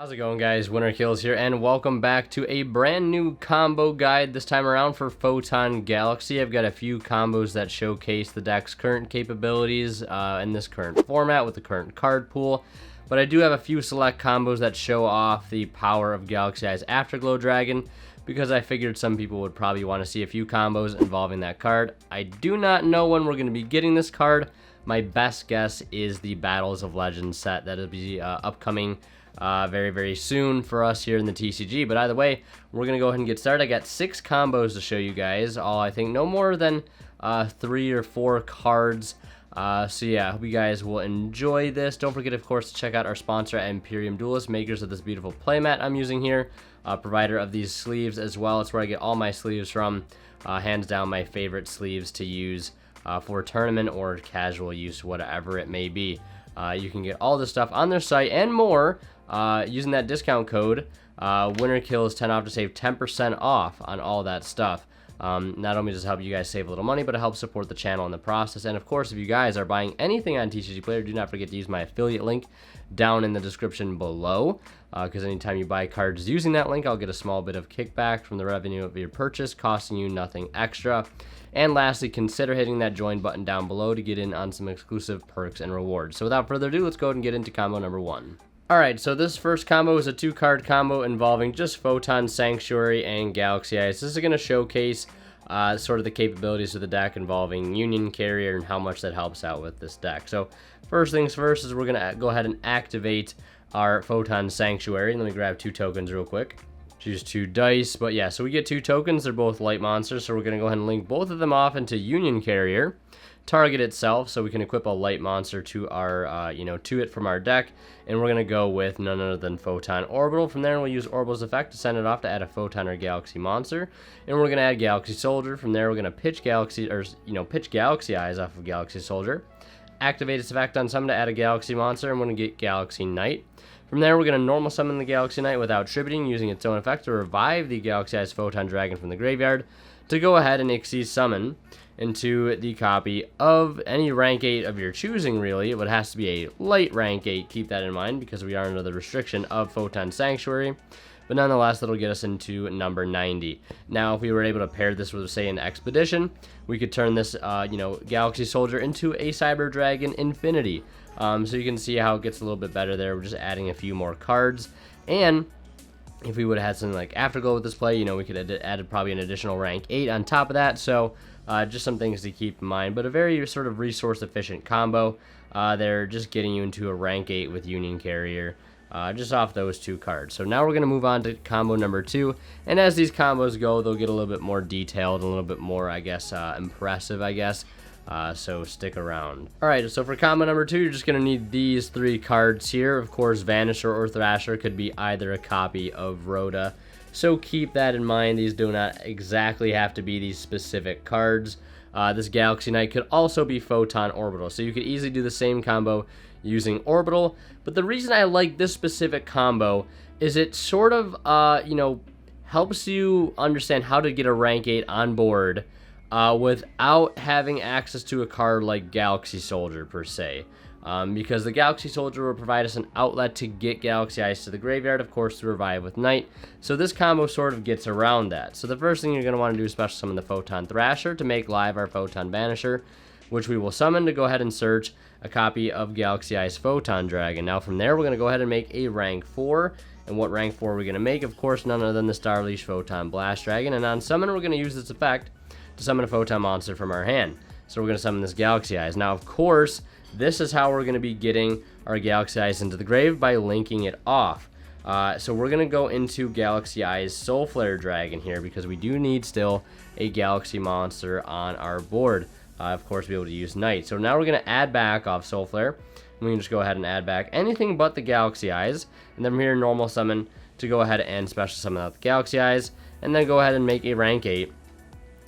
How's it going, guys? Winner Kills here, and welcome back to a brand new combo guide this time around for Photon Galaxy. I've got a few combos that showcase the deck's current capabilities in this current format with the current card pool, but I do have a few select combos that show off the power of Galaxy Eyes Afterglow Dragon, because I figured some people would probably want to see a few combos involving that card. I do not know when we're going to be getting this card. My best guess is the Battles of Legends set that will be upcoming very soon for us here in the TCG. But either way, we're gonna go ahead and get started. I got 6 combos to show you guys, all I think no more than 3 or 4 cards. So yeah, I hope you guys will enjoy this. Don't forget, of course, to check out our sponsor at Imperium Duelist, makers of this beautiful playmat I'm using here, provider of these sleeves as well. It's where I get all my sleeves from. Hands down my favorite sleeves to use for tournament or casual use, whatever it may be. You can get all this stuff on their site and more using that discount code WinnerKills10 off to save 10% off on all that stuff. Not only does it help you guys save a little money, but it helps support the channel in the process. And of course, if you guys are buying anything on TCG Player, do not forget to use my affiliate link down in the description below, because anytime you buy cards using that link, I'll get a small bit of kickback from the revenue of your purchase, costing you nothing extra. And lastly, consider hitting that join button down below to get in on some exclusive perks and rewards. So without further ado, let's go ahead and get into combo number 1. Alright, so this first combo is a 2-card combo involving just Photon, Sanctuary, and Galaxy Eyes. This is going to showcase sort of the capabilities of the deck involving Union Carrier and how much that helps out with this deck. So first things first is we're going to go ahead and activate our Photon Sanctuary. Let me grab 2 tokens real quick. Choose 2 dice, but yeah, so we get 2 tokens. They're both light monsters, so we're going to go ahead and link both of them off into Union Carrier. Target itself, so we can equip a light monster to our, to it from our deck, and we're going to go with none other than Photon Orbital. From there, we'll use Orbital's effect to send it off to add a Photon or Galaxy monster, and we're going to add Galaxy Soldier. From there, we're going to pitch Galaxy Eyes off of Galaxy Soldier, activate its effect on summon to add a Galaxy monster, and we're going to get Galaxy Knight. From there, we're going to normal summon the Galaxy Knight without tributing, using its own effect to revive the Galaxy Eyes Photon Dragon from the graveyard, to go ahead and Xyz summon into the copy of any rank 8 of your choosing, really. It has to be a light rank 8, keep that in mind, because we are under the restriction of Photon Sanctuary. But nonetheless, that'll get us into number 90. Now, if we were able to pair this with, say, an Expedition, we could turn this, Galaxy Soldier into a Cyber Dragon Infinity. So you can see how it gets a little bit better there. We're just adding a few more cards. And if we would have had something like Afterglow with this play, we could have added probably an additional rank 8 on top of that. So just some things to keep in mind. But a very sort of resource-efficient combo. They're just getting you into a rank 8 with Union Carrier. Just off those 2 cards. So now we're going to move on to combo number 2, and as these combos go, they'll get a little bit more detailed, a little bit more, I guess, impressive, I guess. So stick around. Alright, so for combo number 2, you're just going to need these 3 cards here. Of course, Vanisher or Thrasher could be either a copy of Rhoda, so keep that in mind. These do not exactly have to be these specific cards. This Galaxy Knight could also be Photon Orbital, so you could easily do the same combo using Orbital. But the reason I like this specific combo is it sort of, helps you understand how to get a rank 8 on board without having access to a card like Galaxy Soldier, per se. Because the Galaxy Soldier will provide us an outlet to get Galaxy Eyes to the graveyard, of course, to revive with Night. So this combo sort of gets around that. So the first thing you're going to want to do is special summon the Photon Thrasher to make live our Photon Vanisher, which we will summon to go ahead and search a copy of Galaxy Eyes Photon Dragon. Now from there, we're going to go ahead and make a rank 4. And what rank 4 are we going to make? Of course, none other than the Starleash Photon Blast Dragon. And on summon, we're going to use this effect to summon a Photon monster from our hand. So we're going to summon this Galaxy Eyes. Now, of course, this is how we're going to be getting our Galaxy Eyes into the grave, by linking it off. So we're going to go into Galaxy Eyes Soul Flare Dragon here, because we do need still a Galaxy monster on our board. Of course, be able to use Night. So now we're going to add back off Soul Flare. We can just go ahead and add back anything but the Galaxy Eyes. And then from here, normal summon to go ahead and special summon out the Galaxy Eyes. And then go ahead and make a rank 8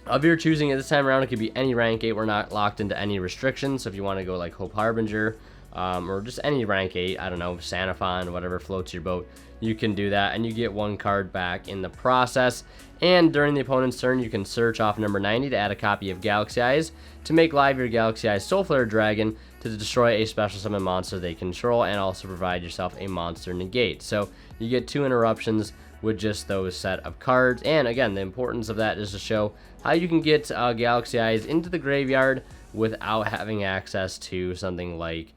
of your choosing. At this time around, it could be any rank 8. We're not locked into any restrictions. So if you want to go like Hope Harbinger, or just any rank 8, I don't know, Sanafon, whatever floats your boat, you can do that, and you get 1 card back in the process. And during the opponent's turn, you can search off number 90 to add a copy of Galaxy Eyes to make live your Galaxy Eyes Soul Flare Dragon to destroy a special summon monster they control, and also provide yourself a monster negate. So you get 2 interruptions with just those set of cards. And again, the importance of that is to show how you can get Galaxy Eyes into the graveyard without having access to something like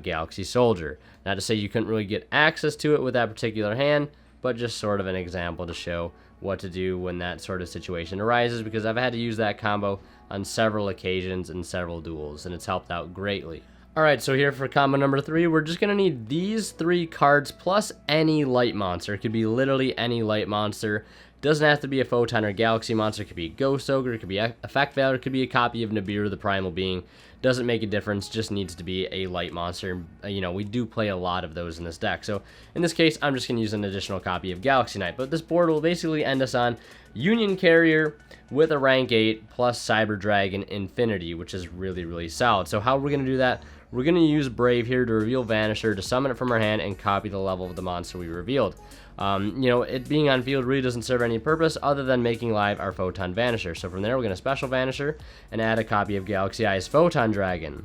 Galaxy Soldier. Not to say you couldn't really get access to it with that particular hand, but just sort of an example to show what to do when that sort of situation arises, because I've had to use that combo on several occasions in several duels, and it's helped out greatly. Alright, so here for combo number 3, we're just going to need these 3 cards plus any light monster. It could be literally any light monster. Doesn't have to be a Photon or Galaxy monster. It could be a Ghost Ogre, it could be Effect Veil, it could be a copy of Nibiru the Primal Being. Doesn't make a difference, just needs to be a light monster. You know, we do play a lot of those in this deck. So in this case, I'm just going to use an additional copy of Galaxy Knight. But this board will basically end us on Union Carrier with a rank 8 plus Cyber Dragon Infinity, which is really, really solid. So how we're going to do that? We're going to use Brave here to reveal Vanisher, to summon it from our hand and copy the level of the monster we revealed. You know, it being on field really doesn't serve any purpose other than making live our Photon Vanisher. So from there, we're going to special Vanisher and add a copy of Galaxy Eyes Photon Dragon.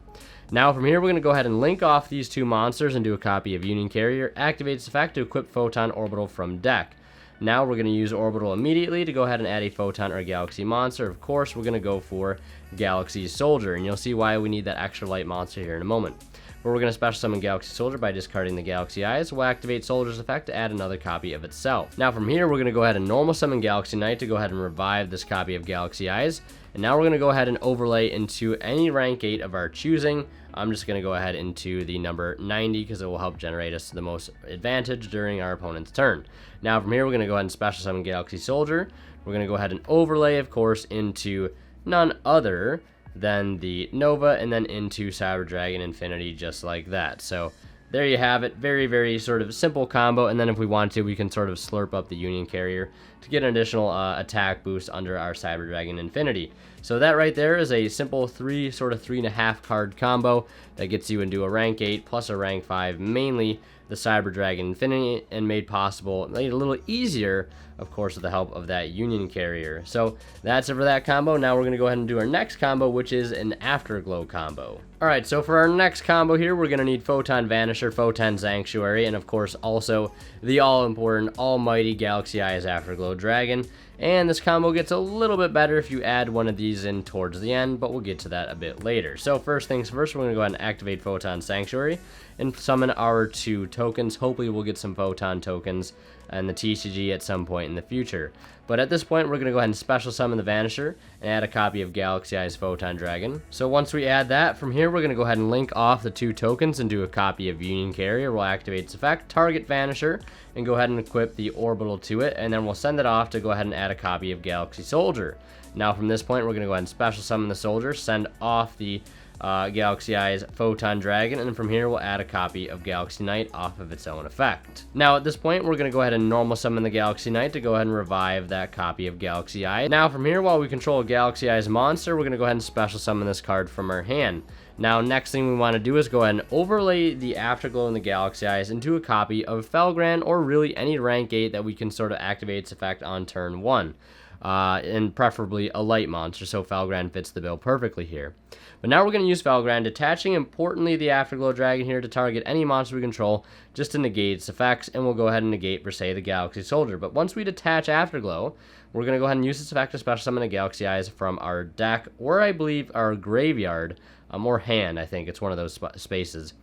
Now from here, we're going to go ahead and link off these 2 monsters and do a copy of Union Carrier. Activate its effect to equip Photon Orbital from deck. Now we're going to use Orbital immediately to go ahead and add a Photon or Galaxy monster. Of course, we're going to go for Galaxy Soldier, and you'll see why we need that extra light monster here in a moment. But we're going to special summon Galaxy Soldier by discarding the Galaxy Eyes. We'll activate Soldier's effect to add another copy of itself. Now from here, we're going to go ahead and normal summon Galaxy Knight to go ahead and revive this copy of Galaxy Eyes. And now we're going to go ahead and overlay into any rank 8 of our choosing. I'm just going to go ahead into the number 90 because it will help generate us the most advantage during our opponent's turn. Now from here, we're going to go ahead and special summon Galaxy Soldier. We're going to go ahead and overlay, of course, into none other than the Nova, and then into Cyber Dragon Infinity, just like that. So there you have it. Very, very sort of simple combo. And then if we want to, we can sort of slurp up the Union Carrier to get an additional attack boost under our Cyber Dragon Infinity. So that right there is a simple 3.5 card combo that gets you into a rank 8 plus a rank 5, mainly the Cyber Dragon Infinity, and made possible, made a little easier, of course, with the help of that Union Carrier. So that's it for that combo. Now we're going to go ahead and do our next combo, which is an Afterglow combo. Alright, so for our next combo here, we're going to need Photon Vanisher, Photon Sanctuary, and of course also the all-important, almighty Galaxy Eyes Afterglow Dragon. And this combo gets a little bit better if you add one of these in towards the end, but we'll get to that a bit later. So first things first, we're going to go ahead and activate Photon Sanctuary and summon our 2 tokens. Hopefully we'll get some Photon tokens and the TCG at some point in the future. But at this point, we're going to go ahead and special summon the Vanisher and add a copy of Galaxy Eyes Photon Dragon. So once we add that, from here we're going to go ahead and link off the 2 tokens and do a copy of Union Carrier. We'll activate its effect, target Vanisher, and go ahead and equip the Orbital to it, and then we'll send it off to go ahead and add a copy of Galaxy Soldier. Now from this point, we're going to go ahead and special summon the Soldier, send off the Galaxy Eyes Photon Dragon, and from here we'll add a copy of Galaxy Knight off of its own effect. Now at this point, we're going to go ahead and normal summon the Galaxy Knight to go ahead and revive that copy of Galaxy Eyes. Now from here, while we control a Galaxy Eyes monster, we're going to go ahead and special summon this card from our hand. Now next thing we want to do is go ahead and overlay the Afterglow and the Galaxy Eyes into a copy of Felgrand, or really any rank 8 that we can sort of activate its effect on turn 1. And preferably a light monster, so Felgrand fits the bill perfectly here. But now we're going to use Felgrand, detaching importantly the Afterglow Dragon here to target any monster we control, just to negate its effects, and we'll go ahead and negate, per se, the Galaxy Soldier. But once we detach Afterglow, we're going to go ahead and use this effect to special summon a Galaxy Eyes from our deck, or I believe our graveyard, or hand, I think. It's one of those spaces.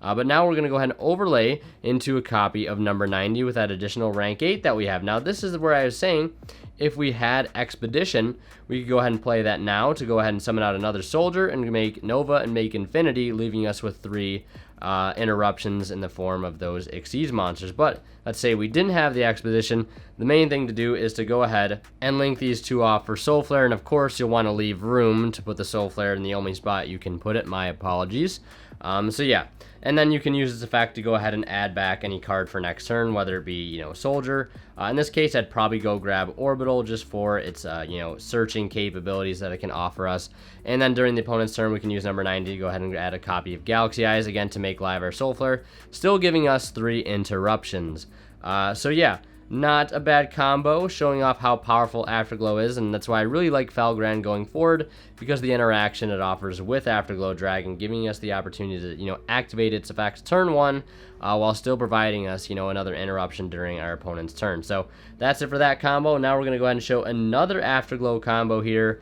But now we're going to go ahead and overlay into a copy of number 90 with that additional rank 8 that we have. Now this is where I was saying, if we had Expedition, we could go ahead and play that now to go ahead and summon out another Soldier and make Nova and make Infinity, leaving us with 3 interruptions in the form of those Xyz monsters. But let's say we didn't have the Expedition. The main thing to do is to go ahead and link these 2 off for Soul Flare, and of course you'll want to leave room to put the Soul Flare in the only spot you can put it. My apologies. So yeah, And then you can use this effect to go ahead and add back any card for next turn, whether it be, Soldier. In this case, I'd probably go grab Orbital just for its, searching capabilities that it can offer us. And then during the opponent's turn, we can use number 90 to go ahead and add a copy of Galaxy Eyes, again, to make live our Soul Flare, still giving us 3 interruptions. So yeah, not a bad combo, showing off how powerful Afterglow is, and that's why I really like Felgrand going forward, because of the interaction it offers with Afterglow Dragon, giving us the opportunity to, activate its effects turn 1, while still providing us, another interruption during our opponent's turn. So that's it for that combo. Now we're going to go ahead and show another Afterglow combo here,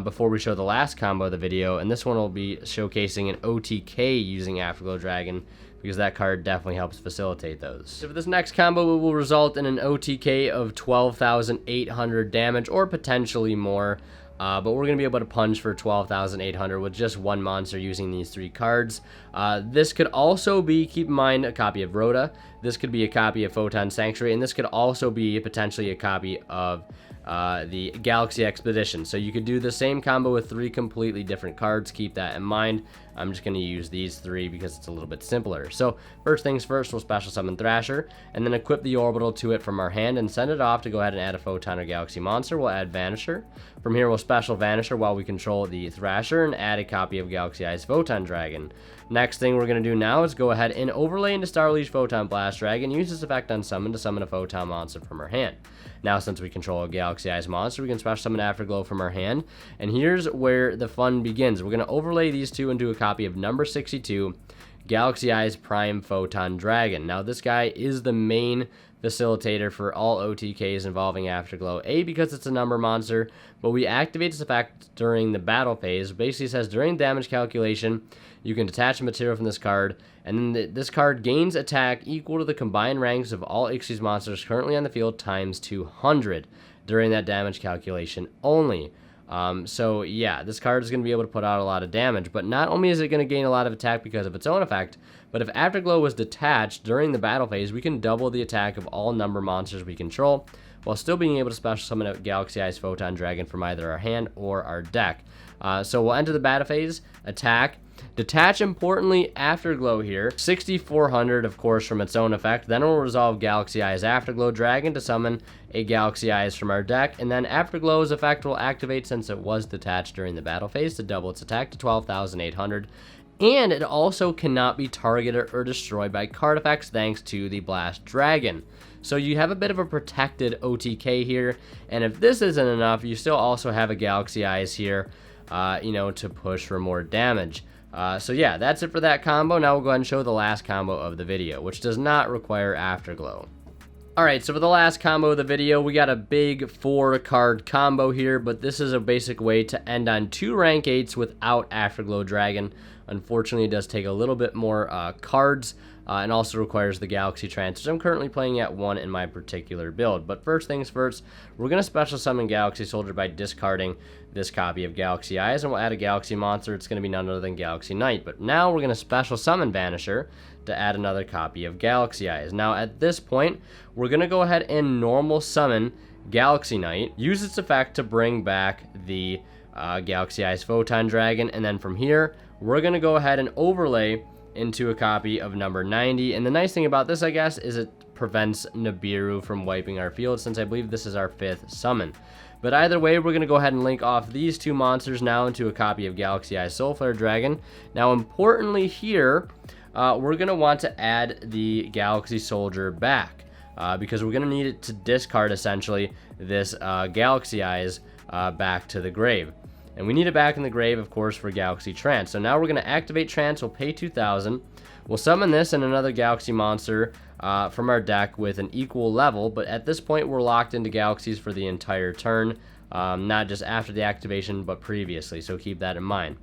before we show the last combo of the video, and this one will be showcasing an OTK using Afterglow Dragon, because that card definitely helps facilitate those. So for this next combo, it will result in an OTK of 12,800 damage, or potentially more, but we're going to be able to punch for 12,800 with just one monster using these 3 cards. This could also be, keep in mind, a copy of Rhoda. This could be a copy of Photon Sanctuary, and this could also be potentially a copy of the Galaxy Expedition. So you could do the same combo with 3 completely different cards. Keep that in mind. I'm just going to use these 3 because it's a little bit simpler. So first things first, we'll special summon Thrasher, and then equip the Orbital to it from our hand and send it off to go ahead and add a Photon or Galaxy monster. We'll add Vanisher. From here, we'll special Vanisher while we control the Thrasher and add a copy of Galaxy Eyes Photon Dragon. Next thing we're going to do now is go ahead and overlay into Starleash Photon Blast Dragon. Use this effect on summon to summon a Photon monster from our hand. Now, since we control a Galaxy Eyes monster, we can special summon Afterglow from our hand. And here's where the fun begins. We're going to overlay these 2 into a copy of number 62, Galaxy Eyes Prime Photon Dragon. Now, this guy is the main facilitator for all OTKs involving Afterglow. A, because it's a number monster, but we activate this effect during the battle phase. Basically says during damage calculation, you can detach a material from this card, and then this card gains attack equal to the combined ranks of all Ixis monsters currently on the field times 200 during that damage calculation only. So yeah, this card is going to be able to put out a lot of damage, but not only is it going to gain a lot of attack because of its own effect, but if Afterglow was detached during the battle phase, we can double the attack of all number monsters we control, while still being able to special summon a Galaxy Eyes Photon Dragon from either our hand or our deck. So we'll enter the battle phase, attack, detach importantly Afterglow here, 6,400 of course from its own effect, then we'll resolve Galaxy Eyes Afterglow Dragon to summon a Galaxy Eyes from our deck, and then Afterglow's effect will activate since it was detached during the battle phase to double its attack to 12,800, and it also cannot be targeted or destroyed by card effects thanks to the Blast Dragon. So you have a bit of a protected OTK here, and if this isn't enough, you still also have a Galaxy Eyes here, to push for more damage. So yeah, that's it for that combo. Now we'll go ahead and show the last combo of the video, which does not require Afterglow. Alright, so for the last combo of the video, we got a big 4-card combo here, but this is a basic way to end on 2 rank 8s without Afterglow Dragon. Unfortunately, it does take a little bit more cards, and also requires the Galaxy Trance, which I'm currently playing at 1 in my particular build. But first things first, we're going to special summon Galaxy Soldier by discarding this copy of Galaxy Eyes, and we'll add a Galaxy monster. It's going to be none other than Galaxy Knight. But now we're going to special summon Vanisher to add another copy of Galaxy Eyes. Now at this point, we're going to go ahead and normal summon Galaxy Knight, use its effect to bring back the Galaxy Eyes Photon Dragon, and then from here, we're going to go ahead and overlay into a copy of number 90. And the nice thing about this, I guess, is it prevents Nibiru from wiping our field, since I believe this is our 5th summon. But either way, we're going to go ahead and link off these 2 monsters now into a copy of Galaxy Eyes Soul Flare Dragon. Now, importantly here, we're going to want to add the Galaxy Soldier back, because we're going to need it to discard, essentially, this Galaxy Eyes back to the grave. And we need it back in the grave, of course, for Galaxy Trance. So now we're going to activate Trance. We'll pay 2,000. We'll summon this and another Galaxy monster from our deck with an equal level. But at this point, we're locked into Galaxies for the entire turn. Not just after the activation, but previously. So keep that in mind.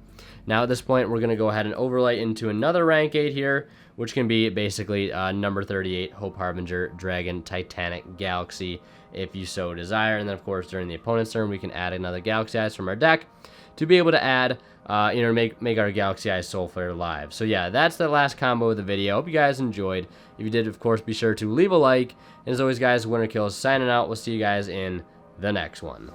Now at this point, we're going to go ahead and overlay into another rank 8 here, which can be basically number 38, Hope Harbinger, Dragon, Titanic, Galaxy, if you so desire. And then, of course, during the opponent's turn, we can add another Galaxy Eyes from our deck to be able to add, make our Galaxy Eyes Soul Flare live. So yeah, that's the last combo of the video. Hope you guys enjoyed. If you did, of course, be sure to leave a like. And as always, guys, Winner Kills signing out. We'll see you guys in the next one.